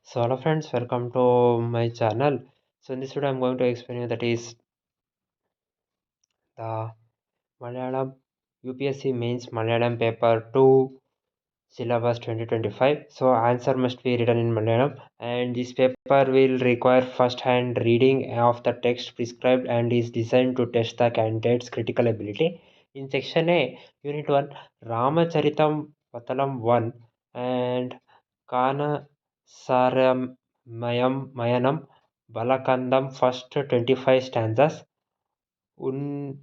So hello friends, welcome to my channel. So in this video I'm going to explain you that is the Malayalam UPSC Mains Malayalam paper 2 syllabus 2025. So answer must be written in Malayalam and this paper will require first hand reading of the text prescribed and is designed to test the candidate's critical ability. In section A, unit 1, Ramacharitam Patalam 1 and Kana Mayanam Balakandam first 25 stanzas, Unnuni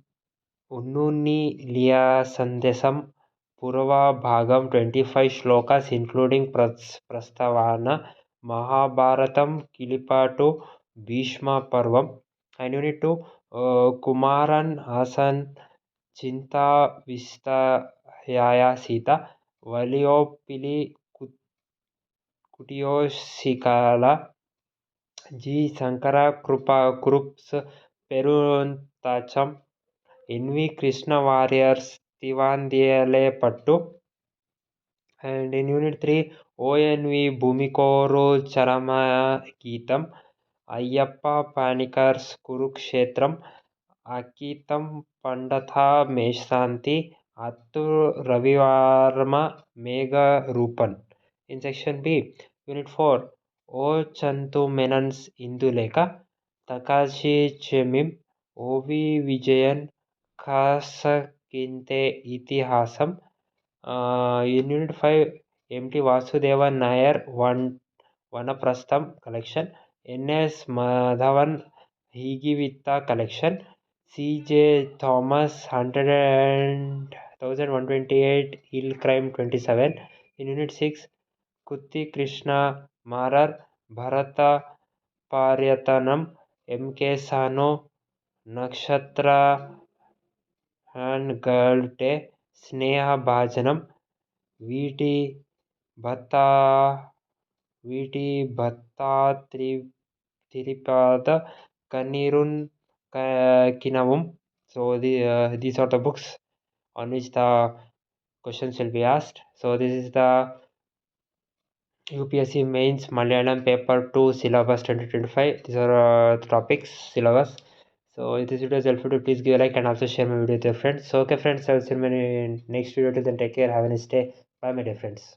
Sandesam Purva Bhagam 25 shlokas including Prastavana, Mahabharatam Kilipatu, Bhishma Parvam, and unit 2 Kumaran Hasan Chinta Vistayaya Sita, Valiopili Kutiosikala, G. Sankara Krups Peruntacham, NV Krishna Warriors Tivandiyale Pattu, and in unit 3 ONV Bhumikoru Charama Geetam, Ayyappa Panikars Kurukshetram, Akitam Pandatha Meshanti, Attu Ravivarma Mega Rupan. In section B, unit 4 O Chantu Menon's Induleka, Takashi Chemim, O.V. Vijayan Kasakinte Itihasam, in unit 5 M.T. Vasudeva Nair Vanaprastham collection, N.S. Madhavan Higivitta collection, C.J. Thomas 1128 Hill Crime 27, in unit 6 Kutti Krishna Marar Bharata Paryatanam, M.K. Sano Nakshatra and Galte Sneha Bhajanam, VT Bhatta Tiripada Kanirun Kinavum. So these are the books on which the questions will be asked. So this is the UPSC Mains Malayalam Paper 2 Syllabus 2025. These are the topics syllabus. So if this video is helpful, please give a like and also share my video with your friends. So okay friends, I will see you in my next video. Till then, take care. Have a nice day. Bye my dear friends.